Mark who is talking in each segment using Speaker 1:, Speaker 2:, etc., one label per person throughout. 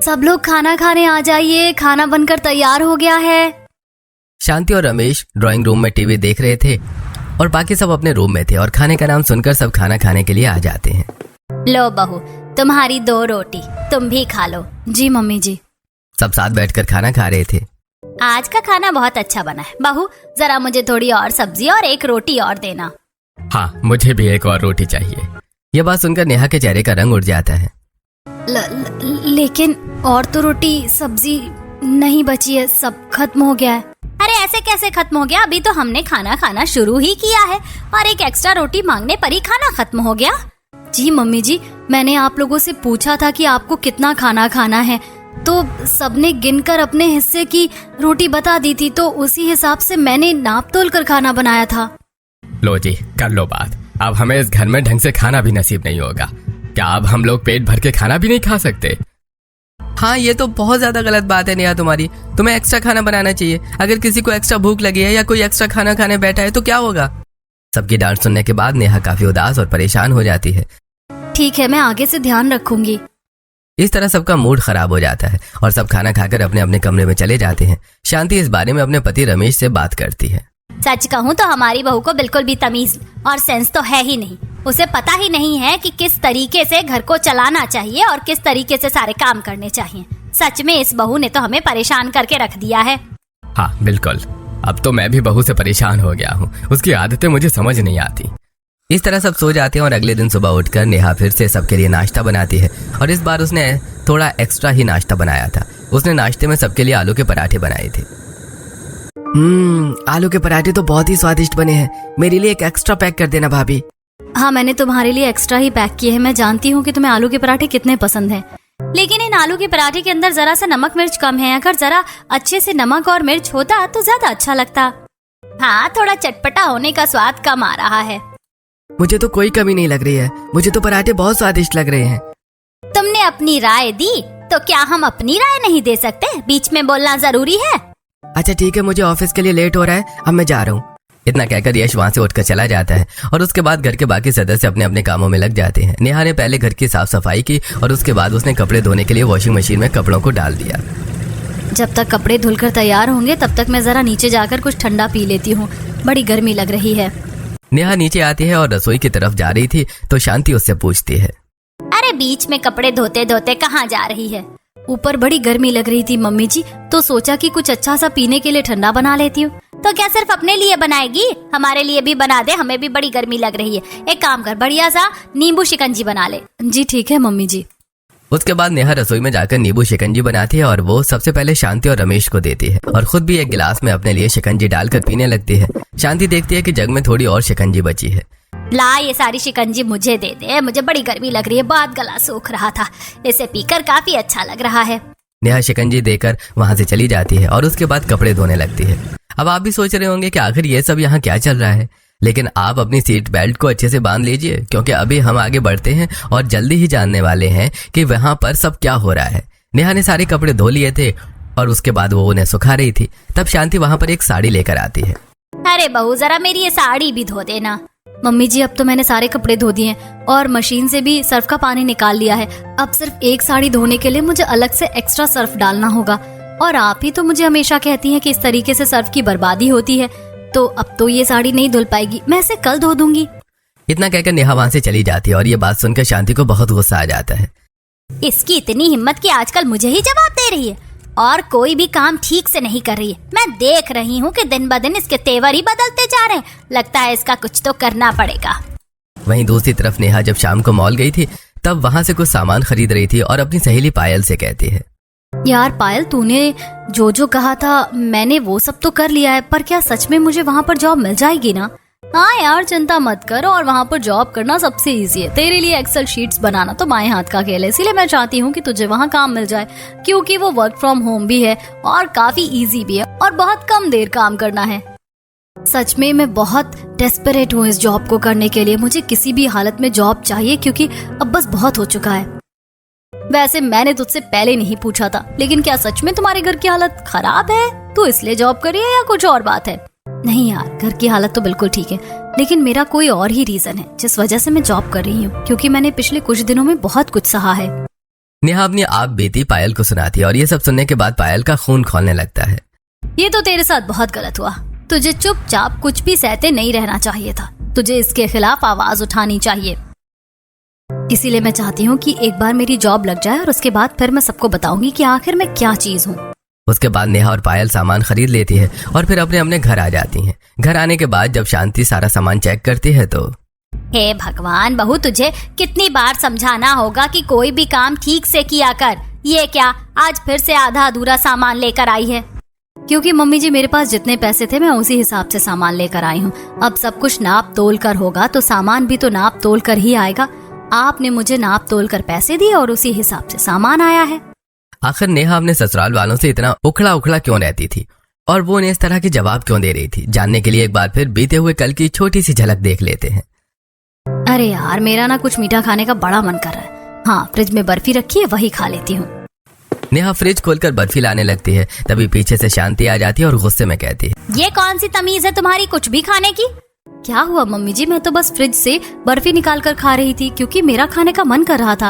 Speaker 1: सब लोग खाना खाने आ जाइए, खाना बनकर तैयार हो गया है।
Speaker 2: शांति और रमेश ड्राइंग रूम में टीवी देख रहे थे और बाकी सब अपने रूम में थे और खाने का नाम सुनकर सब खाना खाने के लिए आ जाते हैं।
Speaker 1: लो बहू, तुम्हारी 2 रोटी, तुम भी खा लो। जी मम्मी जी।
Speaker 2: सब साथ बैठकर खाना खा रहे थे।
Speaker 1: आज का खाना बहुत अच्छा बना है। बहू, जरा मुझे थोड़ी और सब्जी और 1 रोटी और देना।
Speaker 2: हाँ, मुझे भी 1 और रोटी चाहिए। यह बात सुनकर नेहा के चेहरे का रंग उड़ जाता है।
Speaker 1: लेकिन और तो रोटी सब्जी नहीं बची है, सब खत्म हो गया है। अरे ऐसे कैसे खत्म हो गया? अभी तो हमने खाना खाना शुरू ही किया है और 1 एक्स्ट्रा रोटी मांगने पर ही खाना खत्म हो गया। जी मम्मी जी, मैंने आप लोगों से पूछा था कि आपको कितना खाना खाना है, तो सबने गिनकर अपने हिस्से की रोटी बता दी थी, तो उसी हिसाब से मैंने नाप तोल कर खाना बनाया था।
Speaker 2: लो जी, कर लो बात। अब हमें इस घर में ढंग से खाना भी नसीब नहीं होगा। क्या अब हम लोग पेट भर के खाना भी नहीं खा सकते? हाँ, ये तो बहुत ज्यादा गलत बात है नेहा तुम्हारी। तुम्हें एक्स्ट्रा खाना बनाना चाहिए। अगर किसी को एक्स्ट्रा भूख लगी है या कोई एक्स्ट्रा खाना खाने बैठा है तो क्या होगा? सबकी डांट सुनने के बाद नेहा काफी उदास और परेशान हो जाती है।
Speaker 1: ठीक है, मैं आगे से ध्यान रखूंगी।
Speaker 2: इस तरह सबका मूड खराब हो जाता है और सब खाना खाकर अपने अपने कमरे में चले जाते हैं। शांति इस बारे में अपने पति रमेश से बात करती है।
Speaker 1: सच कहूँ तो हमारी बहू को बिल्कुल भी तमीज और सेंस तो है ही नहीं। उसे पता ही नहीं है कि किस तरीके से घर को चलाना चाहिए और किस तरीके से सारे काम करने चाहिए। सच में इस बहू ने तो हमें परेशान करके रख दिया है।
Speaker 2: हाँ बिल्कुल, अब तो मैं भी बहू से परेशान हो गया हूँ। उसकी आदतें मुझे समझ नहीं आती। इस तरह सब सो जाते हैं और अगले दिन सुबह उठकर नेहा फिर से सबके लिए नाश्ता बनाती है और इस बार उसने थोड़ा एक्स्ट्रा ही नाश्ता बनाया था। उसने नाश्ते में सबके लिए आलू के पराठे बनाए थे। आलू के पराठे तो बहुत ही स्वादिष्ट बने हैं। मेरे लिए 1 एक्स्ट्रा पैक कर देना भाभी।
Speaker 1: हाँ, मैंने तुम्हारे लिए एक्स्ट्रा ही पैक किए हैं। मैं जानती हूँ कि तुम्हें आलू के पराठे कितने पसंद हैं, लेकिन इन आलू के पराठे के अंदर जरा सा नमक मिर्च कम है। अगर जरा अच्छे से नमक और मिर्च होता तो ज्यादा अच्छा लगता। हाँ, थोड़ा चटपटा होने का स्वाद कम आ रहा है।
Speaker 2: मुझे तो कोई कमी नहीं लग रही है। मुझे तो पराठे बहुत स्वादिष्ट लग रहे हैं।
Speaker 1: तुमने अपनी राय दी तो क्या हम अपनी राय नहीं दे सकते? बीच में बोलना जरूरी है।
Speaker 2: अच्छा ठीक है, मुझे ऑफिस के लिए लेट हो रहा है, अब मैं जा रहा हूँ। इतना कहकर यश वहाँ से उठकर चला जाता है और उसके बाद घर के बाकी सदस्य अपने अपने कामों में लग जाते हैं। नेहा ने पहले घर की साफ सफाई की और उसके बाद उसने कपड़े धोने के लिए वॉशिंग मशीन में कपड़ों को डाल दिया।
Speaker 1: जब तक कपड़े धुलकर तैयार होंगे तब तक मैं जरा नीचे जाकर कुछ ठंडा पी लेती हूँ, बड़ी गर्मी लग रही है।
Speaker 2: नेहा नीचे आती है और रसोई की तरफ जा रही थी तो शांति उससे पूछती है,
Speaker 1: अरे बीच में कपड़े धोते धोते कहाँ जा रही है? ऊपर बड़ी गर्मी लग रही थी मम्मी जी, तो सोचा कि कुछ अच्छा सा पीने के लिए ठंडा बना लेती हूँ। तो क्या सिर्फ अपने लिए बनाएगी? हमारे लिए भी बना दे, हमें भी बड़ी गर्मी लग रही है। एक काम कर, बढ़िया सा नींबू शिकंजी बना ले। जी ठीक है मम्मी जी।
Speaker 2: उसके बाद नेहा रसोई में जाकर नींबू शिकंजी बनाती है और वो सबसे पहले शांति और रमेश को देती है और खुद भी 1 गिलास में अपने लिए शिकंजी डालकर पीने लगती है। शांति देखती है कि जग में थोड़ी और शिकंजी बची है।
Speaker 1: ला, ये सारी शिकंजी मुझे दे दे, मुझे बड़ी गर्मी लग रही है, बहुत गला सूख रहा था, इसे पीकर काफी अच्छा लग रहा है।
Speaker 2: नेहा शिकंजी देकर वहाँ से चली जाती है और उसके बाद कपड़े धोने लगती है। अब आप भी सोच रहे होंगे कि आखिर ये सब यहाँ क्या चल रहा है, लेकिन आप अपनी सीट बेल्ट को अच्छे से बांध लीजिए क्योंकि अभी हम आगे बढ़ते हैं और जल्दी ही जानने वाले हैं कि वहाँ पर सब क्या हो रहा है। नेहा ने सारे कपड़े धो लिए थे और उसके बाद वो उन्हें सुखा रही थी। तब शांति वहाँ पर एक साड़ी लेकर आती है।
Speaker 1: अरे बहू, जरा मेरी ये साड़ी भी धो देना। मम्मी जी, अब तो मैंने सारे कपड़े धो दिए और मशीन से भी सर्फ का पानी निकाल लिया है। अब सिर्फ एक साड़ी धोने के लिए मुझे अलग से एक्स्ट्रा सर्फ डालना होगा। और आप ही तो मुझे हमेशा कहती हैं कि इस तरीके से सर्फ की बर्बादी होती है, तो अब तो ये साड़ी नहीं धुल पाएगी, मैं इसे कल धो दूंगी।
Speaker 2: इतना कहकर नेहा वहाँ से चली जाती है और ये बात सुनकर शांति को बहुत गुस्सा आ जाता है।
Speaker 1: इसकी इतनी हिम्मत कि आजकल मुझे ही जवाब दे रही है और कोई भी काम ठीक से नहीं कर रही है। मैं देख रही हूँ कि दिन ब दिन इसके तेवर ही बदलते जा रहे हैं। लगता है इसका कुछ तो करना पड़ेगा।
Speaker 2: वहीं दूसरी तरफ नेहा जब शाम को मॉल गई थी तब वहाँ से कुछ सामान खरीद रही थी और अपनी सहेली पायल से कहती है,
Speaker 1: यार पायल, तूने जो कहा था मैंने वो सब तो कर लिया है, पर क्या सच में मुझे वहाँ पर जॉब मिल जाएगी ना? हाँ यार, चिंता मत कर, और वहाँ पर जॉब करना सबसे इजी है। तेरे लिए एक्सेल शीट्स बनाना तो बाएं हाथ का खेल है, इसीलिए मैं चाहती हूँ कि तुझे वहाँ काम मिल जाए, क्योंकि वो वर्क फ्रॉम होम भी है और काफी इजी भी है और बहुत कम देर काम करना है। सच में मैं बहुत डेस्परेट हूँ इस जॉब को करने के लिए। मुझे किसी भी हालत में जॉब चाहिए क्योंकि अब बस बहुत हो चुका है। वैसे मैंने तुझसे पहले नहीं पूछा था, लेकिन क्या सच में तुम्हारे घर की हालत खराब है? तू इसलिए जॉब कर रही है या कुछ और बात है? नहीं यार, घर की हालत तो बिल्कुल ठीक है, लेकिन मेरा कोई और ही रीजन है जिस वजह से मैं जॉब कर रही हूँ, क्योंकि मैंने पिछले कुछ दिनों में बहुत कुछ सहा है।
Speaker 2: नेहा अपनी आप बीती पायल को सुनाती है और ये सब सुनने के बाद पायल का खून खौलने लगता है।
Speaker 1: ये तो तेरे साथ बहुत गलत हुआ। तुझे चुपचाप कुछ भी सहते नहीं रहना चाहिए था। तुझे इसके खिलाफ आवाज उठानी चाहिए। इसीलिए मैं चाहती हूँ कि एक बार मेरी जॉब लग जाए और उसके बाद फिर मैं सबको बताऊंगी कि आखिर मैं क्या चीज हूँ।
Speaker 2: उसके बाद नेहा और पायल सामान खरीद लेती है और फिर अपने अपने घर आ जाती हैं। घर आने के बाद जब शांति सारा सामान चेक करती है तो
Speaker 1: हे भगवान, बहू तुझे कितनी बार समझाना होगा कि कोई भी काम ठीक से किया कर। ये क्या आज फिर से आधा अधूरा सामान लेकर आई है? क्योंकि मम्मी जी मेरे पास जितने पैसे थे मैं उसी हिसाब से सामान लेकर आई हूँ। अब सब कुछ नाप तोल कर होगा तो सामान भी तो नाप तोल कर ही आएगा। आपने मुझे नाप तोल कर पैसे दिए और उसी हिसाब से सामान आया है।
Speaker 2: आखिर नेहा अपने ससुराल वालों से इतना उखड़ा उखड़ा क्यों रहती थी और वो उन्हें इस तरह के जवाब क्यों दे रही थी, जानने के लिए एक बार फिर बीते हुए कल की छोटी सी झलक देख लेते हैं।
Speaker 1: अरे यार, मेरा ना कुछ मीठा खाने का बड़ा मन कर रहा है। हाँ, फ्रिज में बर्फी रखी है, वही खा लेती हूँ।
Speaker 2: नेहा फ्रिज खोलकर बर्फी लाने लगती है। तभी पीछे से शांति आ जाती है और गुस्से में कहती है,
Speaker 1: ये कौन सी तमीज है तुम्हारी कुछ भी खाने की? क्या हुआ मम्मी जी, मैं तो बस फ्रिज से बर्फी निकाल कर खा रही थी क्योंकि मेरा खाने का मन कर रहा था।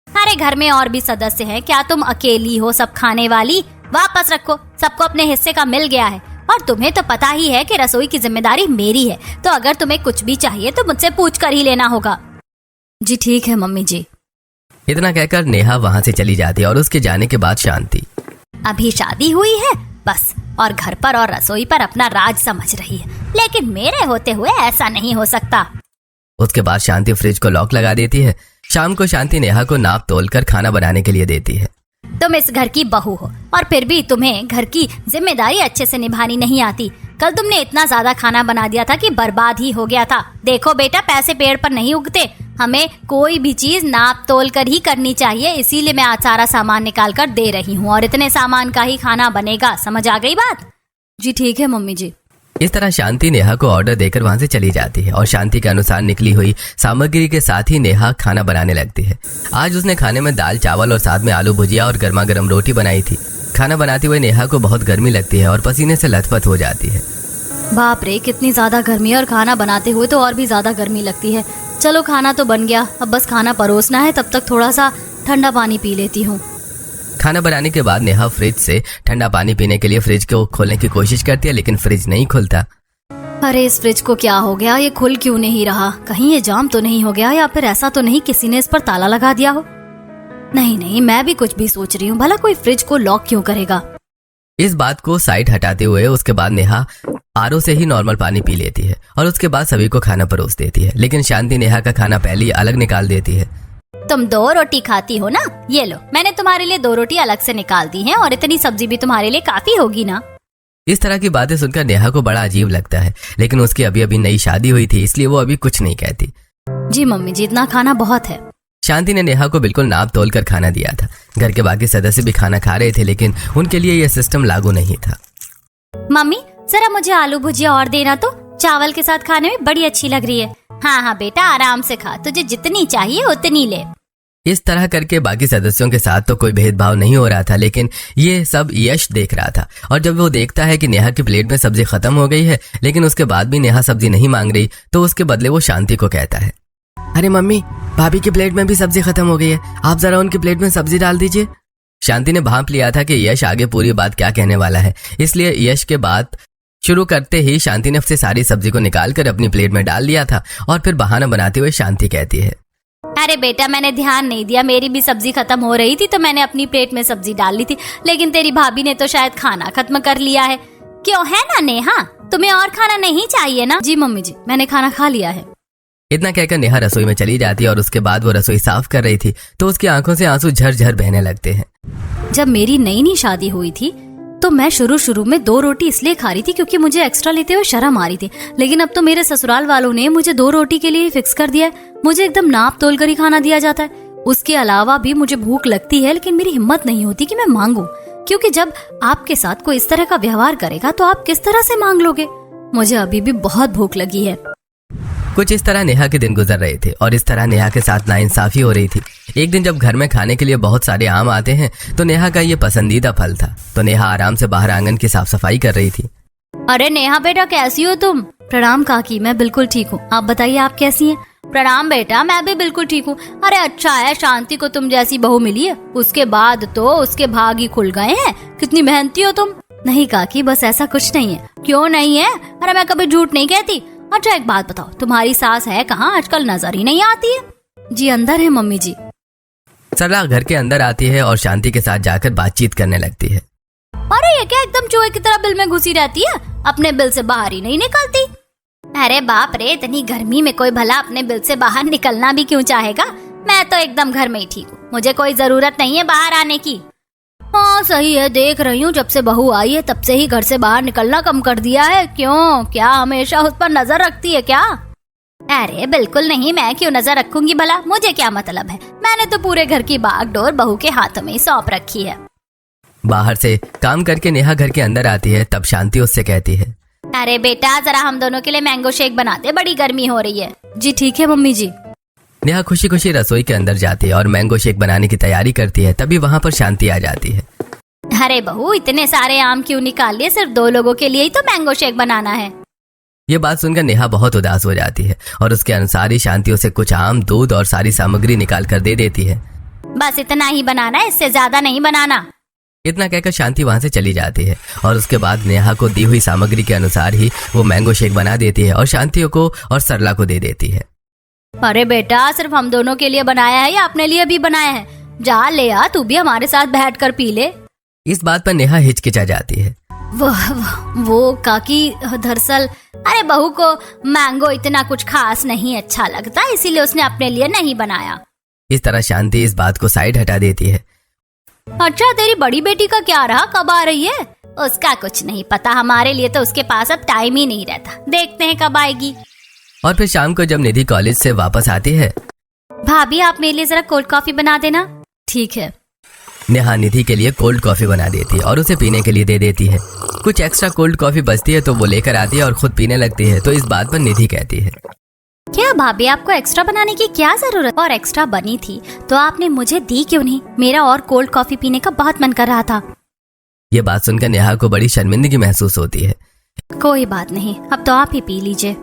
Speaker 1: अरे घर में और भी सदस्य हैं, क्या तुम अकेली हो सब खाने वाली? वापस रखो, सबको अपने हिस्से का मिल गया है। और तुम्हें तो पता ही है कि रसोई की जिम्मेदारी मेरी है, तो अगर तुम्हें कुछ भी चाहिए तो मुझसे पूछ कर ही लेना होगा। जी ठीक है मम्मी जी।
Speaker 2: इतना कहकर नेहा वहाँ से चली जाती है और उसके जाने के बाद शांति
Speaker 1: अभी शादी हुई है बस, और घर पर और रसोई पर अपना राज समझ रही है, लेकिन मेरे होते हुए ऐसा नहीं हो सकता।
Speaker 2: उसके बाद शांति फ्रिज को लॉक लगा देती है। शाम को शांति नेहा को नाप तोल कर खाना बनाने के लिए देती है।
Speaker 1: तुम इस घर की बहू हो और फिर भी तुम्हें घर की जिम्मेदारी अच्छे से निभानी नहीं आती। कल तुमने इतना ज्यादा खाना बना दिया था कि बर्बाद ही हो गया था। देखो बेटा, पैसे पेड़ पर नहीं उगते, हमें कोई भी चीज नाप तोल कर ही करनी चाहिए। इसीलिए मैं आज सारा सामान निकाल कर दे रही हूँ और इतने सामान का ही खाना बनेगा। समझ आ गई बात? जी ठीक है मम्मी जी।
Speaker 2: इस तरह शांति नेहा को ऑर्डर देकर वहां से चली जाती है और शांति के अनुसार निकली हुई सामग्री के साथ ही नेहा खाना बनाने लगती है। आज उसने खाने में दाल चावल और साथ में आलू भुजिया और गर्मा गर्म रोटी बनाई थी। खाना बनाते हुए नेहा को बहुत गर्मी लगती है और पसीने से लथपथ हो जाती है।
Speaker 1: बाप रे, कितनी ज्यादा गर्मी है और खाना बनाते हुए तो और भी ज्यादा गर्मी लगती है। चलो खाना तो बन गया, अब बस खाना परोसना है, तब तक थोड़ा सा ठंडा पानी पी लेती हूँ।
Speaker 2: खाना बनाने के बाद नेहा फ्रिज से ठंडा पानी पीने के लिए फ्रिज को खोलने की कोशिश करती है, लेकिन फ्रिज नहीं खुलता।
Speaker 1: अरे इस फ्रिज को क्या हो गया, ये खुल क्यों नहीं रहा? कहीं ये जाम तो नहीं हो गया, या फिर ऐसा तो नहीं किसी ने इस पर ताला लगा दिया हो? नहीं, मैं भी कुछ भी सोच रही हूँ, भला कोई फ्रिज को लॉक क्यों करेगा?
Speaker 2: इस बात को साइड हटाते हुए उसके बाद नेहा आरओ से ही नॉर्मल पानी पी लेती है और उसके बाद सभी को खाना परोस देती है। लेकिन शांति नेहा का खाना पहले ही अलग निकाल देती है।
Speaker 1: तुम 2 रोटी खाती हो ना, ये लो, मैंने तुम्हारे लिए 2 रोटी अलग से निकाल दी हैं और इतनी सब्जी भी तुम्हारे लिए काफी होगी ना।
Speaker 2: इस तरह की बातें सुनकर नेहा को बड़ा अजीब लगता है, लेकिन उसकी अभी अभी नई शादी हुई थी, इसलिए वो अभी कुछ नहीं कहती।
Speaker 1: जी मम्मी जी, इतना खाना बहुत है।
Speaker 2: शांति ने नेहा को बिल्कुल नाप तोल कर खाना दिया था। घर के बाकी सदस्य भी खाना खा रहे थे, लेकिन उनके लिए यह सिस्टम लागू नहीं था।
Speaker 1: मम्मी जरा मुझे आलू भुजिया और देना, तो चावल के साथ खाने में बड़ी अच्छी लग रही है। हाँ बेटा, आराम से खा, तुझे जितनी चाहिए उतनी ले।
Speaker 2: इस तरह करके बाकी सदस्यों के साथ तो कोई भेदभाव नहीं हो रहा था, लेकिन ये सब यश देख रहा था। और जब वो देखता है कि नेहा की प्लेट में सब्जी खत्म हो गई है, लेकिन उसके बाद भी नेहा सब्जी नहीं मांग रही, तो उसके बदले वो शांति को कहता है, अरे मम्मी, भाभी की प्लेट में भी सब्जी खत्म हो गई है, आप जरा उनकी प्लेट में सब्जी डाल दीजिए। शांति ने भांप लिया था कि यश आगे पूरी बात क्या कहने वाला है, इसलिए यश के बात शुरू करते ही शांति ने से सारी सब्जी को निकालकर अपनी प्लेट में डाल लिया था। और फिर बहाना बनाते हुए शांति कहती है,
Speaker 1: अरे बेटा, मैंने ध्यान नहीं दिया, मेरी भी सब्जी खत्म हो रही थी तो मैंने अपनी प्लेट में सब्जी डाल ली थी, लेकिन तेरी भाभी ने तो शायद खाना खत्म कर लिया है। क्यों है ना नेहा, तुम्हें और खाना नहीं चाहिए ना? जी मम्मी जी, मैंने खाना खा लिया है।
Speaker 2: इतना कहकर नेहा रसोई में चली जाती है और उसके बाद वो रसोई साफ कर रही थी तो उसकी आंखों से आंसू झरझर बहने लगते हैं।
Speaker 1: जब मेरी नई शादी हुई थी तो मैं शुरू में 2 रोटी इसलिए खा रही थी क्योंकि मुझे एक्स्ट्रा लेते हुए शर्म आ रही थी, लेकिन अब तो मेरे ससुराल वालों ने मुझे 2 रोटी के लिए फिक्स कर दिया है। मुझे एकदम नाप तोल कर ही खाना दिया जाता है। उसके अलावा भी मुझे भूख लगती है, लेकिन मेरी हिम्मत नहीं होती कि मैं मांगू, क्योंकि जब आपके साथ कोई इस तरह का व्यवहार करेगा तो आप किस तरह से मांग लोगे? मुझे अभी भी बहुत भूख लगी है।
Speaker 2: कुछ इस तरह नेहा के दिन गुजर रहे थे और इस तरह नेहा के साथ नाइंसाफी हो रही थी। एक दिन जब घर में खाने के लिए बहुत सारे आम आते हैं तो नेहा का ये पसंदीदा फल था, तो नेहा आराम से बाहर आंगन की साफ सफाई कर रही थी।
Speaker 1: अरे नेहा बेटा, कैसी हो तुम? प्रणाम काकी, मैं बिल्कुल ठीक हूँ, आप बताइए आप कैसी हैं? प्रणाम बेटा, मैं भी बिल्कुल ठीक हूँ। अरे अच्छा है शांति को तुम जैसी बहू मिली है, उसके बाद तो उसके भाग ही खुल गए हैं। कितनी मेहनती हो तुम। नहीं काकी, बस ऐसा कुछ नहीं है। क्यों नहीं है? अरे मैं कभी झूठ नहीं कहती। अच्छा एक बात बताओ, तुम्हारी सास है कहाँ? आजकल नजर ही नहीं आती है। जी अंदर है मम्मी जी।
Speaker 2: सरला घर के अंदर आती है और शांति के साथ जाकर बातचीत करने लगती है।
Speaker 1: अरे ये क्या एकदम चूहे की तरह बिल में घुसी रहती है, अपने बिल से बाहर ही नहीं निकलती। अरे बाप रे, इतनी गर्मी में कोई भला अपने बिल से बाहर निकलना भी क्यों चाहेगा? मैं तो एकदम घर में ही ठीक हूँ, मुझे कोई जरूरत नहीं है बाहर आने की। हाँ सही है, देख रही हूँ जब से बहू आई है तब से ही घर से बाहर निकलना कम कर दिया है। क्यों, क्या हमेशा उस पर नजर रखती है क्या? अरे बिल्कुल नहीं, मैं क्यों नजर रखूंगी भला, मुझे क्या मतलब है। मैंने तो पूरे घर की बागडोर बहू के हाथों में ही सौंप रखी है।
Speaker 2: बाहर से काम करके नेहा घर के अंदर आती है, तब शांति उससे कहती है,
Speaker 1: अरे बेटा जरा हम दोनों के लिए मैंगो शेक बना दे, बड़ी गर्मी हो रही है। जी ठीक है मम्मी जी।
Speaker 2: नेहा खुशी खुशी रसोई के अंदर जाती है और मैंगो शेक बनाने की तैयारी करती है। तभी वहाँ पर शांति आ जाती है।
Speaker 1: अरे बहू, इतने सारे आम क्यों निकाल लिए? सिर्फ 2 लोगों के लिए ही तो मैंगो शेक बनाना है।
Speaker 2: ये बात सुनकर नेहा बहुत उदास हो जाती है और उसके अनुसार ही शांति उसे कुछ आम, दूध और सारी सामग्री निकाल कर दे देती है।
Speaker 1: बस इतना ही बनाना है, इससे ज्यादा नहीं बनाना।
Speaker 2: इतना कहकर शांति वहाँ से चली जाती है और उसके बाद नेहा को दी हुई सामग्री के अनुसार ही वो मैंगो शेक बना देती है और शांति को और सरला को दे देती है।
Speaker 1: अरे बेटा, सिर्फ हम दोनों के लिए बनाया है या अपने लिए भी बनाया है? जा ले आ, तू भी हमारे साथ बैठ कर पी ले।
Speaker 2: इस बात पर नेहा हिचकिचा जाती है।
Speaker 1: वो काकी, दरअसल अरे बहू को मैंगो इतना कुछ खास नहीं अच्छा लगता, इसीलिए उसने अपने लिए नहीं बनाया।
Speaker 2: इस तरह शांति इस बात को साइड हटा देती है।
Speaker 1: अच्छा तेरी बड़ी बेटी का क्या रहा, कब आ रही है? उसका कुछ नहीं पता, हमारे लिए तो उसके पास अब टाइम ही नहीं रहता, देखते हैं कब आएगी।
Speaker 2: और फिर शाम को जब निधि कॉलेज से वापस आती है,
Speaker 1: भाभी आप मेरे लिए जरा कोल्ड कॉफी बना देना। ठीक है।
Speaker 2: नेहा निधि के लिए कोल्ड कॉफी बना देती है और उसे पीने के लिए दे देती है। कुछ एक्स्ट्रा कोल्ड कॉफी बचती है तो वो लेकर आती है और खुद पीने लगती है। तो इस बात पर निधि कहती है,
Speaker 1: क्या भाभी आपको एक्स्ट्रा बनाने की क्या जरूरत? और एक्स्ट्रा बनी थी तो आपने मुझे दी क्यों नहीं? मेरा और कोल्ड कॉफी पीने का बहुत मन कर रहा था।
Speaker 2: ये बात सुनकर नेहा को बड़ी शर्मिंदगी महसूस होती है।
Speaker 1: कोई बात नहीं, अब तो आप ही पी लीजिए।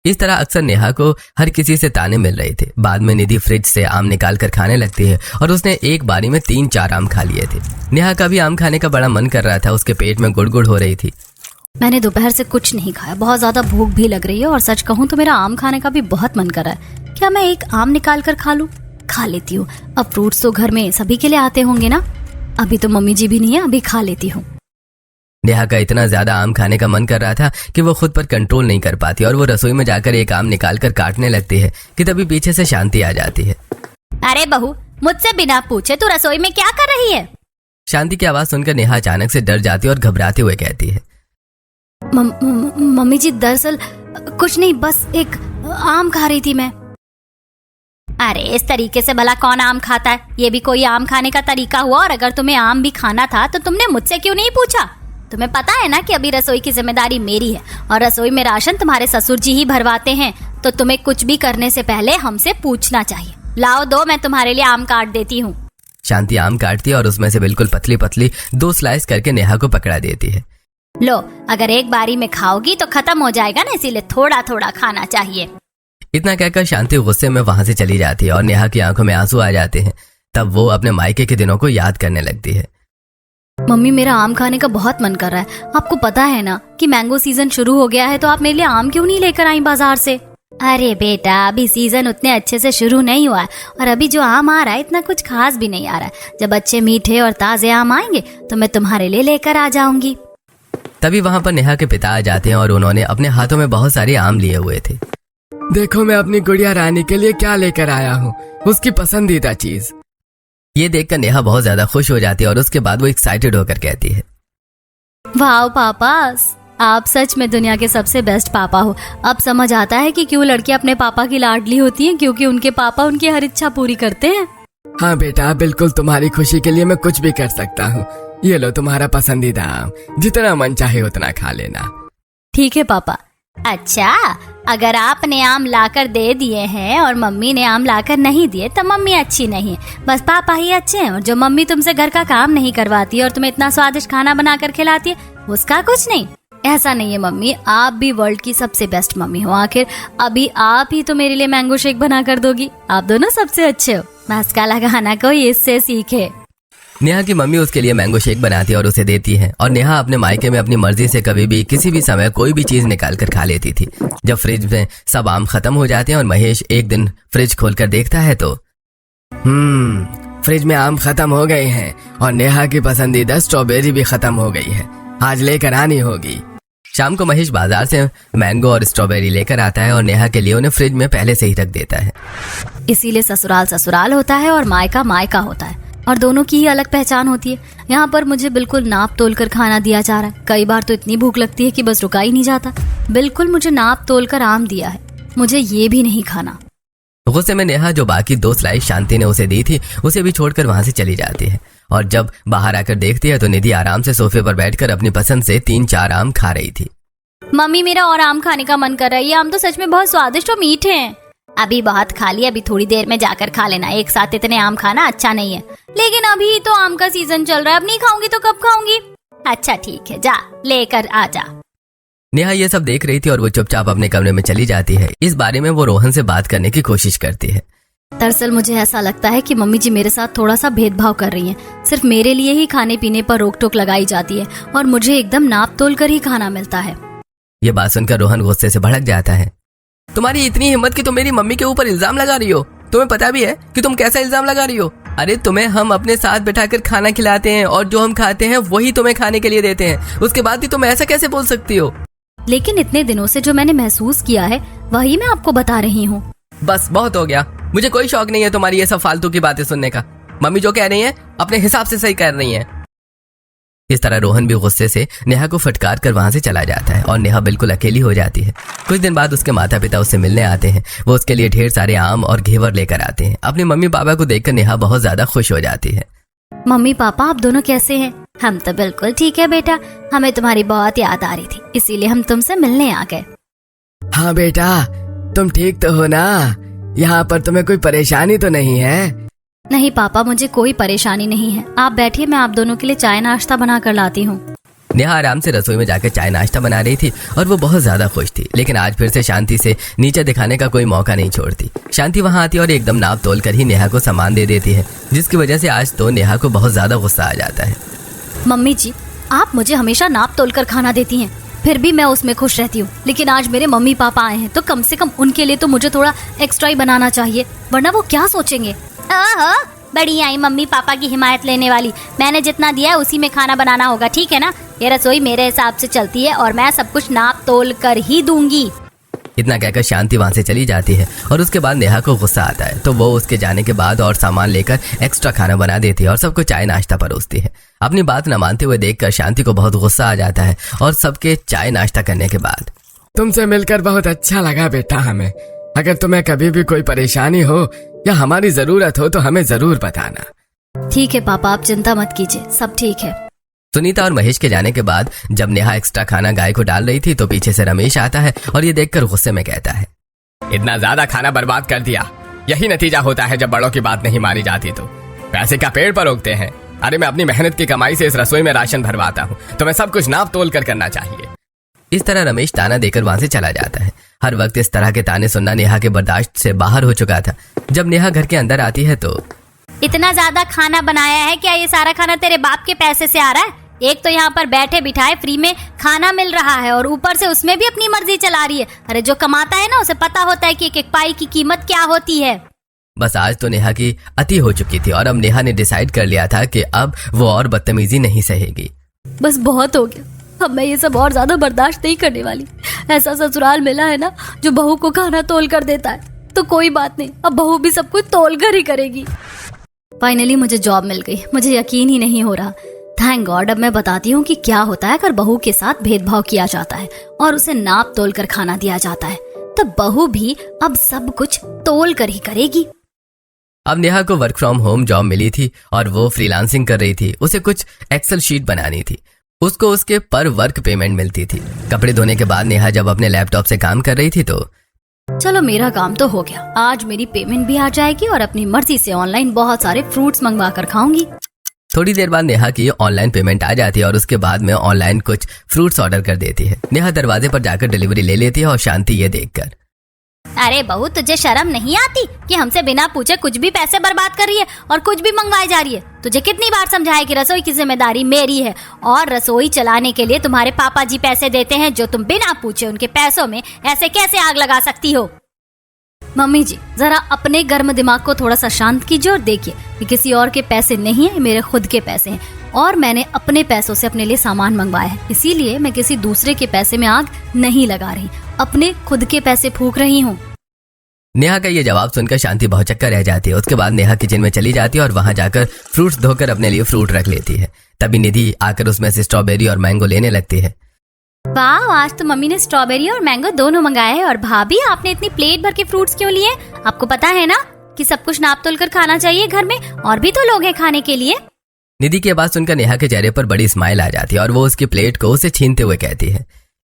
Speaker 2: इस तरह अक्सर नेहा को हर किसी से ताने मिल रहे थे। बाद में निधि फ्रिज से आम निकाल कर खाने लगती है और उसने एक बारी में 3-4 आम खा लिए थे। नेहा का भी आम खाने का बड़ा मन कर रहा था, उसके पेट में गुड़गुड़ हो रही थी।
Speaker 1: मैंने दोपहर से कुछ नहीं खाया, बहुत ज्यादा भूख भी लग रही है और सच कहूँ तो मेरा आम खाने का भी बहुत मन कर रहा है। क्या मैं एक आम निकाल कर खा लूं? खा लेती हूँ। अब फ्रूट्स तो घर में सभी के लिए आते होंगे ना। अभी तो मम्मी जी भी नहीं है, अभी खा लेती हूँ।
Speaker 2: नेहा का इतना ज्यादा आम खाने का मन कर रहा था कि वो खुद पर कंट्रोल नहीं कर पाती और वो रसोई में जाकर एक आम निकाल कर काटने लगती है कि तभी पीछे से शांति आ जाती है।
Speaker 1: अरे बहू, मुझसे बिना पूछे तू रसोई में क्या कर रही है?
Speaker 2: शांति की आवाज सुनकर नेहा अचानक से डर जाती है और घबराते हुए कहती है,
Speaker 1: मम्मी जी दरअसल कुछ नहीं, बस एक आम खा रही थी मैं। अरे इस तरीके से भला कौन आम खाता है? ये भी कोई आम खाने का तरीका हुआ? और अगर तुम्हें आम भी खाना था तो तुमने मुझसे क्यों नहीं पूछा? तुम्हें पता है ना कि अभी रसोई की जिम्मेदारी मेरी है और रसोई में राशन तुम्हारे ससुर जी ही भरवाते हैं, तो तुम्हें कुछ भी करने से पहले हमसे पूछना चाहिए। लाओ दो, मैं तुम्हारे लिए आम काट देती हूँ।
Speaker 2: शांति आम काटती है और उसमें से बिल्कुल पतली पतली 2 स्लाइस करके नेहा को पकड़ा देती है।
Speaker 1: लो, अगर एक बारी में खाओगी तो खत्म हो जाएगा ना, इसीलिए थोड़ा थोड़ा खाना चाहिए।
Speaker 2: इतना कहकर शांति गुस्से में वहां से चली जाती है और नेहा की आंखों में आंसू आ जाते हैं। तब वो अपने मायके के दिनों को याद करने लगती है।
Speaker 1: मम्मी, मेरा आम खाने का बहुत मन कर रहा है। आपको पता है ना कि मैंगो सीजन शुरू हो गया है, तो आप मेरे लिए आम क्यों नहीं लेकर आई बाजार से? अरे बेटा, अभी सीजन उतने अच्छे से शुरू नहीं हुआ है और अभी जो आम आ रहा है इतना कुछ खास भी नहीं आ रहा है। जब अच्छे मीठे और ताजे आम आएंगे तो मैं तुम्हारे लिए लेकर आ जाऊंगी।
Speaker 2: तभी वहाँ पर नेहा के पिता आ जाते हैं और उन्होंने अपने हाथों में बहुत सारे आम लिए हुए थे। देखो, मैं अपनी गुड़िया रानी के लिए क्या लेकर आया हूँ, उसकी पसंदीदा चीज। ये देखकर नेहा बहुत ज्यादा खुश हो जाती है और उसके बाद वो एक्साइटेड होकर कहती है,
Speaker 1: वाह पापा, आप सच में दुनिया के सबसे बेस्ट पापा हो। अब समझ आता है कि क्यों लड़कियां अपने पापा की लाडली होती हैं, क्योंकि उनके पापा उनकी हर इच्छा पूरी करते हैं।
Speaker 2: हाँ बेटा, बिल्कुल तुम्हारी खुशी के लिए मैं कुछ भी कर सकता हूँ। ये लो तुम्हारा पसंदीदा आम, जितना मन चाहे उतना खा लेना।
Speaker 1: ठीक है पापा। अच्छा, अगर आपने आम लाकर दे दिए हैं और मम्मी ने आम लाकर नहीं दिए तो मम्मी अच्छी नहीं है, बस पापा ही अच्छे हैं। और जो मम्मी तुमसे घर का काम नहीं करवाती और तुम्हें इतना स्वादिष्ट खाना बनाकर खिलाती है उसका कुछ नहीं। ऐसा नहीं है मम्मी, आप भी वर्ल्ड की सबसे बेस्ट मम्मी हो। आखिर अभी आप ही तो मेरे लिए मैंगो शेक बना कर दोगी। आप दोनों सबसे अच्छे हो। मस्का लगाना कोई इससे सीखे।
Speaker 2: नेहा की मम्मी उसके लिए मैंगो शेक बनाती है और उसे देती है, और नेहा अपने मायके में अपनी मर्जी से कभी भी किसी भी समय कोई भी चीज निकाल कर खा लेती थी। जब फ्रिज में सब आम खत्म हो जाते हैं और महेश एक दिन फ्रिज खोलकर देखता है तो फ्रिज में आम खत्म हो गए हैं और नेहा की पसंदीदा स्ट्रॉबेरी भी खत्म हो गई है, आज लेकर आनी होगी। शाम को महेश बाजार से मैंगो और स्ट्रॉबेरी लेकर आता है और नेहा के लिए उन्हें फ्रिज में पहले से ही रख देता है।
Speaker 1: इसीलिए ससुराल ससुराल होता है और मायका मायका होता है, और दोनों की ही अलग पहचान होती है। यहाँ पर मुझे बिल्कुल नाप तोल कर खाना दिया जा रहा है। कई बार तो इतनी भूख लगती है कि बस रुका ही नहीं जाता। बिल्कुल मुझे नाप तोल कर आम दिया है, मुझे ये भी नहीं खाना।
Speaker 2: गुस्से में नेहा जो बाकी 2 स्लाइस शांति ने उसे दी थी उसे भी छोड़कर वहां से चली जाती है, और जब बाहर आकर देखती है तो निधि आराम से सोफे पर बैठकर अपनी पसंद से 3-4 आम खा रही थी।
Speaker 1: मम्मी मेरा और आम खाने का मन कर रहा है, ये आम तो सच में बहुत स्वादिष्ट और मीठे हैं। अभी बहुत खा लिया, अभी थोड़ी देर में जाकर खा लेना, एक साथ इतने आम खाना अच्छा नहीं है। लेकिन अभी तो आम का सीजन चल रहा है, अब नहीं खाऊंगी तो कब खाऊंगी? अच्छा ठीक है, जा लेकर आ जा।
Speaker 2: नेहा ये सब देख रही थी और वो चुपचाप अपने कमरे में चली जाती है। इस बारे में वो रोहन से बात करने की कोशिश करती है।
Speaker 1: दरअसल मुझे ऐसा लगता है कि मम्मी जी मेरे साथ थोड़ा सा भेदभाव कर रही हैं। सिर्फ मेरे लिए ही खाने पीने पर रोक टोक लगाई जाती है और मुझे एकदम नाप तोल कर ही खाना मिलता है।
Speaker 2: ये बात सुनकर रोहन गुस्से से भड़क जाता है। तुम्हारी इतनी हिम्मत कि तुम मेरी मम्मी के ऊपर इल्जाम लगा रही हो? तुम्हें पता भी है कि तुम कैसा इल्जाम लगा रही हो? अरे तुम्हें हम अपने साथ बैठाकर खाना खिलाते हैं और जो हम खाते हैं वही तुम्हें खाने के लिए देते हैं, उसके बाद भी तुम ऐसा कैसे बोल सकती हो?
Speaker 1: लेकिन इतने दिनों से जो मैंने महसूस किया है वही मैं आपको बता रही हूँ।
Speaker 2: बस बहुत हो गया, मुझे कोई शौक नहीं है तुम्हारी ये सब फालतू की बातें सुनने का। मम्मी जो कह रही है अपने हिसाब से सही कर रही है। इस तरह रोहन भी गुस्से से नेहा को फटकार कर वहां से चला जाता है और नेहा बिल्कुल अकेली हो जाती है। कुछ दिन बाद उसके माता पिता उससे मिलने आते हैं। वो उसके लिए ढेर सारे आम और घेवर लेकर आते हैं। अपनी मम्मी पापा को देखकर नेहा बहुत ज्यादा खुश हो जाती है।
Speaker 1: मम्मी पापा आप दोनों कैसे हैं? हम तो बिल्कुल ठीक है बेटा, हमें तुम्हारी बहुत याद आ रही थी, इसीलिए हम तुमसे मिलने आ गए।
Speaker 2: हाँ बेटा, तुम ठीक तो हो ना? यहाँ पर तुम्हें कोई परेशानी तो नहीं है?
Speaker 1: नहीं पापा, मुझे कोई परेशानी नहीं है। आप बैठिए, मैं आप दोनों के लिए चाय नाश्ता बना कर लाती हूँ।
Speaker 2: नेहा आराम से रसोई में जाकर चाय नाश्ता बना रही थी और वो बहुत ज्यादा खुश थी। लेकिन आज फिर से शांति से नीचे दिखाने का कोई मौका नहीं छोड़ती। शांति वहां आती और एकदम नाप तोल कर ही नेहा को सामान दे देती है, जिसकी वजह से आज तो नेहा को बहुत ज्यादा गुस्सा आ जाता है।
Speaker 1: मम्मी जी, आप मुझे हमेशा नाप तोल कर खाना देती हैं, फिर भी मैं उसमें खुश रहती हूँ। लेकिन आज मेरे मम्मी पापा आए हैं तो कम से कम उनके लिए तो मुझे थोड़ा एक्स्ट्रा ही बनाना चाहिए, वरना वो क्या सोचेंगे। बड़ी आई मम्मी पापा की हिमायत लेने वाली। मैंने जितना दिया है उसी में खाना बनाना होगा, ठीक है ना? ये रसोई मेरे हिसाब से चलती है और मैं सब कुछ नाप तोल कर ही दूंगी।
Speaker 2: इतना कहकर शांति वहां से चली जाती है और उसके बाद नेहा को गुस्सा आता है, तो वो उसके जाने के बाद और सामान लेकर एक्स्ट्रा खाना बना देती है और सबको चाय नाश्ता परोसती है। अपनी बात न मानते हुए देखकर शांति को बहुत गुस्सा आ जाता है और सबके चाय नाश्ता करने के बाद, तुमसे मिलकर बहुत अच्छा लगा बेटा हमें। अगर तुम्हें कभी भी कोई परेशानी हो या हमारी जरूरत हो तो हमें जरूर बताना।
Speaker 1: ठीक है पापा, आप चिंता मत कीजिए, सब ठीक है।
Speaker 2: सुनीता और महेश के जाने के बाद जब नेहा एक्स्ट्रा खाना गाय को डाल रही थी तो पीछे से रमेश आता है और ये देखकर गुस्से में कहता है, इतना ज्यादा खाना बर्बाद कर दिया। यही नतीजा होता है जब बड़ों की बात नहीं मानी जाती तो। पैसे का पेड़ पर उगते हैं। अरे मैं अपनी मेहनत की कमाई से इस रसोई में राशन भरवाता हूँ, तो मैं सब कुछ नाप तोल कर करना चाहिए। इस तरह रमेश ताना देकर वहां से चला जाता है। हर वक्त इस तरह के ताने सुनना नेहा के बर्दाश्त से बाहर हो चुका था। जब नेहा घर के अंदर आती है तो,
Speaker 1: इतना ज्यादा खाना बनाया है क्या? ये सारा खाना तेरे बाप के पैसे से आ रहा है? एक तो यहाँ पर बैठे बिठाए फ्री में खाना मिल रहा है और ऊपर से उसमें भी अपनी मर्जी चला रही है। अरे जो कमाता है ना उसे पता होता है कि एक एक पाई की कीमत क्या होती है।
Speaker 2: बस आज तो नेहा की अति हो चुकी थी और अब नेहा ने डिसाइड कर लिया था कि अब वो और बदतमीजी नहीं सहेगी।
Speaker 1: बस बहुत हो गया, अब मैं ये सब और ज्यादा बर्दाश्त नहीं करने वाली। ऐसा ससुराल मिला है ना जो बहू को खाना तोल कर देता है, तो कोई बात नहीं, अब बहू भी सब कुछ तोल कर ही करेगी। फाइनली मुझे जॉब मिल गई। मुझे यकीन ही नहीं हो रहा। Thank God. अब मैं बताती हूँ कि क्या होता है अगर बहू के साथ भेदभाव किया जाता है और उसे नाप तोल कर खाना दिया जाता है, तो बहू भी अब सब कुछ तोल कर ही करेगी।
Speaker 2: अब नेहा को वर्क फ्रॉम होम जॉब मिली थी और वो फ्रीलांसिंग कर रही थी। उसे कुछ एक्सेल शीट बनानी थी। उसको उसके पर वर्क पेमेंट मिलती थी। कपड़े धोने के बाद नेहा जब अपने लैपटॉप से काम कर रही थी तो,
Speaker 1: चलो मेरा काम तो हो गया, आज मेरी पेमेंट भी आ जाएगी और अपनी मर्जी से ऑनलाइन बहुत सारे फ्रूट्स मंगवा कर खाऊंगी।
Speaker 2: थोड़ी देर बाद नेहा की ऑनलाइन पेमेंट आ जाती है और उसके बाद में ऑनलाइन कुछ फ्रूट्स ऑर्डर कर देती है। नेहा दरवाजे पर जाकर डिलीवरी ले लेती है और शांति ये देखकर,
Speaker 1: अरे बहू, तुझे शर्म नहीं आती कि हमसे बिना पूछे कुछ भी पैसे बर्बाद कर रही है और कुछ भी मंगवाई जा रही है? तुझे कितनी बार समझाया कि रसोई की जिम्मेदारी मेरी है और रसोई चलाने के लिए तुम्हारे पापा जी पैसे देते हैं, जो तुम बिना पूछे उनके पैसों में ऐसे कैसे आग लगा सकती हो? मम्मी जी, जरा अपने गर्म दिमाग को थोड़ा सा शांत कीजिए और देखिए कि किसी और के पैसे नहीं है, मेरे खुद के पैसे हैं और मैंने अपने पैसों से अपने लिए सामान मंगवाया है। इसीलिए मैं किसी दूसरे के पैसे में आग नहीं लगा रही, अपने खुद के पैसे फूंक रही हूँ।
Speaker 2: नेहा का ये जवाब सुनकर शांति बहुत चक्कर रह जाती है। उसके बाद नेहा किचन में चली जाती है और वहां जाकर फ्रूट्स धोकर अपने लिए फ्रूट रख लेती है। तभी निधि आकर उसमें से स्ट्रॉबेरी और मैंगो लेने लगती है।
Speaker 1: वाह, आज तो मम्मी ने स्ट्रॉबेरी और मैंगो दोनों मंगाए हैं। और भाभी, आपने इतनी प्लेट भर के फ्रूट्स क्यों लिए? आपको पता है ना कि सब कुछ नाप तोल कर खाना चाहिए घर में, और भी तो लोग हैं खाने के लिए।
Speaker 2: निधि की बात सुनकर नेहा के चेहरे पर बड़ी स्माइल आ जाती है और वो उसकी प्लेट को उसे छीनते हुए कहती है,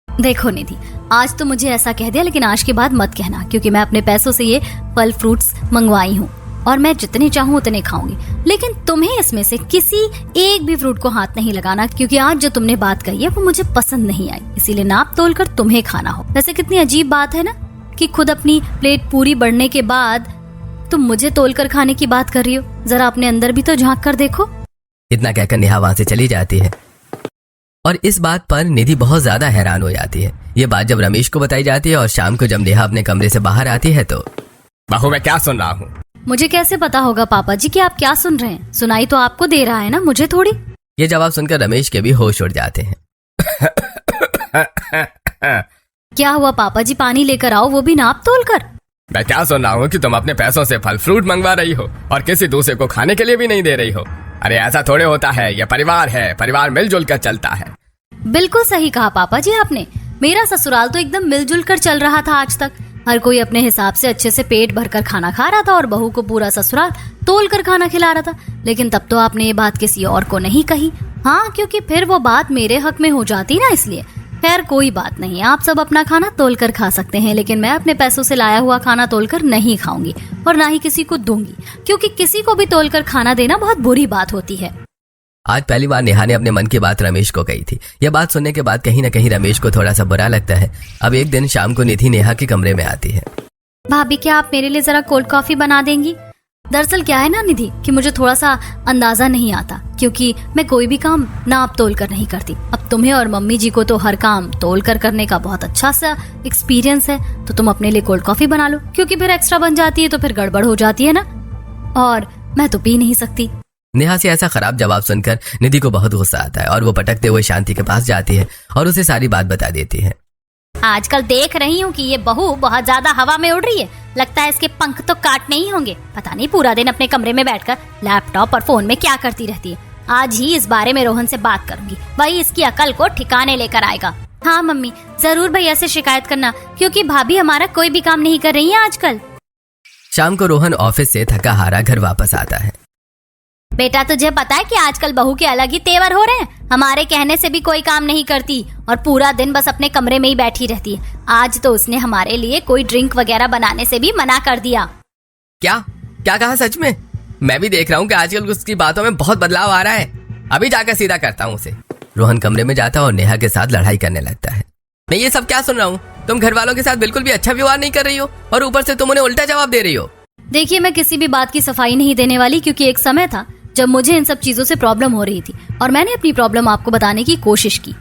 Speaker 1: देखो निधि, आज तो मुझे ऐसा कह दिया, लेकिन आज के बाद मत कहना, क्योंकि मैं अपने पैसों से ये फल फ्रूट्स मंगवाई हूँ और मैं जितने चाहूँ उतने खाऊंगी। लेकिन तुम्हें इसमें से किसी एक भी फ्रूट को हाथ नहीं लगाना, क्योंकि आज जो तुमने बात कही है वो मुझे पसंद नहीं आई, इसीलिए नाप तोल कर तुम्हें खाना हो। वैसे कितनी अजीब बात है ना कि खुद अपनी प्लेट पूरी बढ़ने के बाद तुम मुझे तोल कर खाने की बात कर रही हो। जरा अपने अंदर भी तो झांक कर देखो।
Speaker 2: इतना कहकर नेहा वहां से चली जाती है और इस बात पर निधि बहुत ज्यादा हैरान हो जाती है। ये बात जब रमेश को बताई जाती है और शाम को जब नेहा अपने कमरे से बाहर आती है तो,
Speaker 3: बहू मैं क्या सुन रहा हूँ?
Speaker 1: मुझे कैसे पता होगा पापा जी कि आप क्या सुन रहे हैं? सुनाई तो आपको दे रहा है ना, मुझे थोड़ी।
Speaker 2: ये जवाब सुनकर रमेश के भी होश उड़ जाते हैं।
Speaker 1: क्या हुआ पापा जी, पानी लेकर आओ, वो भी नाप तोल कर।
Speaker 3: मैं क्या सुन रहा हूँ कि तुम अपने पैसों से फल फ्रूट मंगवा रही हो और किसी दूसरे को खाने के लिए भी नहीं दे रही हो। अरे ऐसा थोड़े होता है, ये परिवार है, परिवार मिलजुल कर चलता है।
Speaker 1: बिल्कुल सही कहा पापा जी आपने। मेरा ससुराल तो एकदम मिलजुल कर चल रहा था आज तक। हर कोई अपने हिसाब से अच्छे से पेट भरकर खाना खा रहा था और बहू को पूरा ससुराल तोल कर खाना खिला रहा था। लेकिन तब तो आपने ये बात किसी और को नहीं कही। हाँ, क्योंकि फिर वो बात मेरे हक में हो जाती ना, इसलिए। खैर कोई बात नहीं, आप सब अपना खाना तोल कर खा सकते हैं, लेकिन मैं अपने पैसों से लाया हुआ खाना तोल कर नहीं खाऊंगी और ना ही किसी को दूंगी, क्योंकि किसी को भी तोल कर खाना देना बहुत बुरी बात होती है।
Speaker 2: आज पहली बार नेहा ने अपने मन की बात रमेश को कही थी। यह बात सुनने के बाद कहीं न कहीं रमेश को थोड़ा सा बुरा लगता है। अब एक दिन शाम को निधि नेहा के कमरे में आती है।
Speaker 1: भाभी, क्या आप मेरे लिए जरा कोल्ड कॉफी बना देंगी? दरअसल क्या है ना निधि कि मुझे थोड़ा सा अंदाजा नहीं आता, क्योंकि मैं कोई भी काम नाप तोल कर नहीं करती। अब तुम्हें और मम्मी जी को तो हर काम तोल कर करने का बहुत अच्छा सा एक्सपीरियंस है, तो तुम अपने लिए कोल्ड कॉफी बना लो, क्योंकि फिर एक्स्ट्रा बन जाती है तो फिर गड़बड़ हो जाती है ना, और मैं तो पी नहीं सकती।
Speaker 2: नेहा से ऐसा खराब जवाब सुनकर निधि को बहुत गुस्सा आता है और वो पटकते हुए शांति के पास जाती है और उसे सारी बात बता देती है।
Speaker 1: आजकल देख रही हूँ कि ये बहू बहुत ज्यादा हवा में उड़ रही है। लगता है इसके पंख तो काटने ही होंगे। पता नहीं पूरा दिन अपने कमरे में बैठकर लैपटॉप और फोन में क्या करती रहती है। आज ही इस बारे में रोहन से बात करूंगी, वही इसकी अकल को ठिकाने लेकर आएगा। हाँ मम्मी, जरूर भैया से शिकायत करना, क्योंकि भाभी हमारा कोई भी काम नहीं कर रही है आजकल।
Speaker 2: शाम को रोहन ऑफिस से थका हारा घर वापस आता है।
Speaker 1: बेटा, तुझे पता है कि आजकल बहू के अलग ही तेवर हो रहे हैं। हमारे कहने से भी कोई काम नहीं करती और पूरा दिन बस अपने कमरे में ही बैठी रहती है। आज तो उसने हमारे लिए कोई ड्रिंक वगैरह बनाने से भी मना कर दिया।
Speaker 2: क्या क्या कहा? सच में? मैं भी देख रहा हूँ कि आजकल उसकी बातों में बहुत बदलाव आ रहा है। अभी जाकर सीधा करता हूँ उसे। रोहन कमरे में जाता है और नेहा के साथ लड़ाई करने लगता है। मैं ये सब क्या सुन रहा हूँ? तुम घर वालों के साथ बिल्कुल भी अच्छा व्यवहार नहीं कर रही हो और ऊपर से तुम उन्हें उल्टा जवाब दे रही हो।
Speaker 1: देखिए, मैं किसी भी बात की सफाई नहीं देने वाली, क्योंकि एक समय था जब मुझे इन सब चीजों से प्रॉब्लम हो रही थी और मैंने अपनी प्रॉब्लम आपको बताने की कोशिश की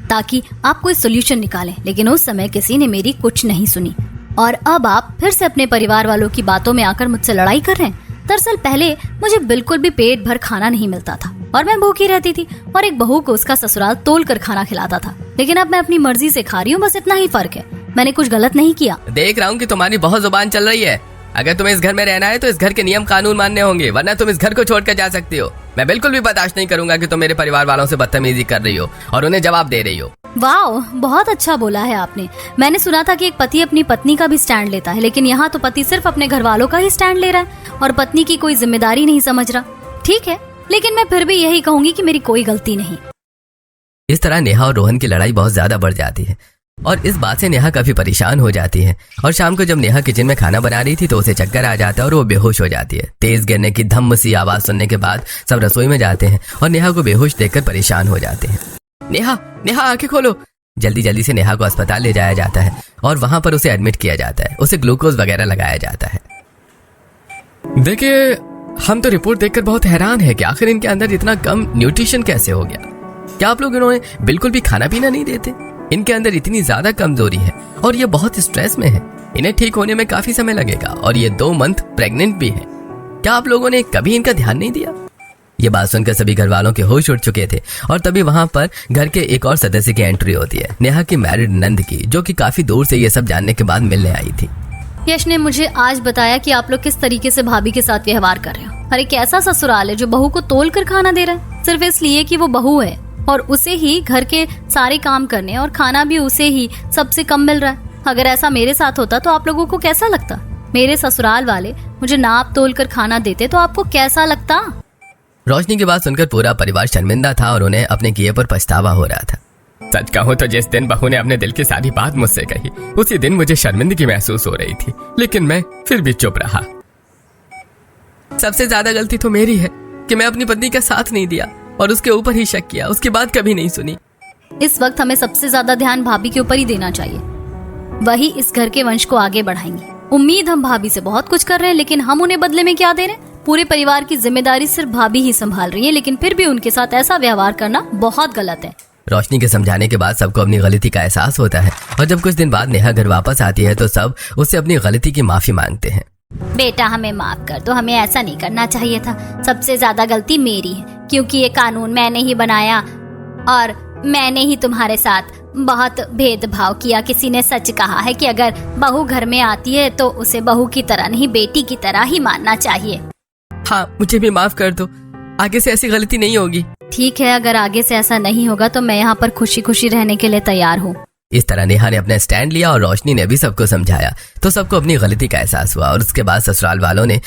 Speaker 1: ताकि आप कोई सोल्यूशन निकालें, लेकिन उस समय किसी ने मेरी कुछ नहीं सुनी और अब आप फिर से अपने परिवार वालों की बातों में आकर मुझसे लड़ाई कर रहे हैं। दरअसल पहले मुझे बिल्कुल भी पेट भर खाना नहीं मिलता था और मैं भूखी रहती थी और एक बहू को उसका ससुराल तोल कर खाना खिलाता था, लेकिन अब मैं अपनी मर्जी से खा रही हूँ। बस इतना ही फर्क है, मैंने कुछ गलत नहीं किया।
Speaker 2: देख रहा हूँ कि तुम्हारी बहुत जुबान चल रही है। अगर तुम्हें इस घर में रहना है तो इस घर के नियम कानून मानने होंगे, वरना तुम इस घर को छोड़कर जा सकती हो। मैं बिल्कुल भी बर्दाश्त नहीं करूंगा कि तुम मेरे परिवार वालों से बदतमीजी कर रही हो और उन्हें जवाब दे रही हो।
Speaker 1: वाह, बहुत अच्छा बोला है आपने। मैंने सुना था कि एक पति अपनी पत्नी का भी स्टैंड लेता है, लेकिन यहाँ तो पति सिर्फ अपने घर वालों का ही स्टैंड ले रहा है और पत्नी की कोई जिम्मेदारी नहीं समझ रहा। ठीक है, लेकिन मैं फिर भी यही कहूंगी कि मेरी कोई गलती नहीं।
Speaker 2: इस तरह नेहा और रोहन की लड़ाई बहुत ज्यादा बढ़ जाती है। और इस बात से नेहा काफी परेशान हो जाती है। और शाम को जब नेहा किचन में खाना बना रही थी तो उसे चक्कर आ जाता है और वो बेहोश हो जाती है। तेज गिरने की धम्म सी आवाज सुनने के बाद सब रसोई में जाते हैं और नेहा को बेहोश देखकर परेशान हो जाते हैं। नेहा, नेहा आंखें खोलो। जल्दी जल्दी से नेहा को अस्पताल ले जाया जाता है और वहां पर उसे एडमिट किया जाता है। उसे ग्लूकोज वगैरह लगाया जाता है।
Speaker 3: देखिए, हम तो रिपोर्ट देखकर बहुत हैरान है कि आखिर इनके अंदर इतना कम न्यूट्रिशन कैसे हो गया। क्या आप लोग इन्होंने बिल्कुल भी खाना पीना नहीं देते? इनके अंदर इतनी ज्यादा कमजोरी है और ये बहुत स्ट्रेस में है। इन्हें ठीक होने में काफी समय लगेगा और ये 2 मंथ प्रेग्नेंट भी है। क्या आप लोगों ने कभी इनका ध्यान नहीं दिया? ये बात सुनकर सभी घर वालों के होश उड़ चुके थे और तभी वहां पर घर के एक और सदस्य की एंट्री होती है, नेहा की मैरिड नंद की, जो कि काफी दूर से ये सब जानने के बाद मिलने आई थी।
Speaker 1: यश ने मुझे आज बताया कि आप लोग किस तरीके से भाभी के साथ व्यवहार कर रहे हो। अरे कैसा ससुराल है जो बहू को तोल कर खाना दे रहा है सिर्फ इसलिए कि वो बहू है और उसे ही घर के सारे काम करने और खाना भी उसे ही सबसे कम मिल रहा है। अगर ऐसा मेरे साथ होता तो आप लोगों को कैसा लगता? मेरे ससुराल वाले मुझे नाप तोल कर खाना देते तो आपको कैसा लगता?
Speaker 2: रोशनी की बात सुनकर पूरा परिवार शर्मिंदा था और उन्हें अपने किए पर पछतावा हो रहा था।
Speaker 3: सच कहूँ तो जिस दिन बहू ने अपने दिल की सारी बात मुझसे कही उसी दिन मुझे शर्मिंदगी महसूस हो रही थी, लेकिन मैं फिर भी चुप रहा।
Speaker 2: सबसे ज्यादा गलती तो मेरी है कि मैं अपनी पत्नी का साथ नहीं दिया और उसके ऊपर ही शक किया, उसकी बात कभी नहीं सुनी।
Speaker 1: इस वक्त हमें सबसे ज्यादा ध्यान भाभी के ऊपर ही देना चाहिए। वही इस घर के वंश को आगे बढ़ाएंगे। उम्मीद हम भाभी से बहुत कुछ कर रहे हैं, लेकिन हम उन्हें बदले में क्या दे रहे हैं? पूरे परिवार की जिम्मेदारी सिर्फ भाभी ही संभाल रही है, लेकिन फिर भी उनके साथ ऐसा व्यवहार करना बहुत गलत है।
Speaker 2: रोशनी के समझाने के बाद सबको अपनी गलती का एहसास होता है और जब कुछ दिन बाद नेहा घर वापस आती है तो सब उससे अपनी गलती की माफी मांगते हैं।
Speaker 1: बेटा हमें माफ कर दो, हमें ऐसा नहीं करना चाहिए था। सबसे ज्यादा गलती मेरी है क्योंकि ये कानून मैंने ही बनाया और मैंने ही तुम्हारे साथ बहुत भेदभाव किया। किसी ने सच कहा है कि अगर बहू घर में आती है तो उसे बहू की तरह नहीं बेटी की तरह ही मानना चाहिए।
Speaker 2: हाँ, मुझे भी माफ कर दो, आगे से ऐसी गलती नहीं होगी।
Speaker 1: ठीक है, अगर आगे से ऐसा नहीं होगा तो मैं यहाँ पर खुशी खुशी रहने के लिए तैयार हूँ।
Speaker 2: इस तरह नेहा ने अपना स्टैंड लिया और रोशनी ने भी सबको समझाया तो सबको अपनी गलती का एहसास हुआ और उसके बाद ससुराल वालों ने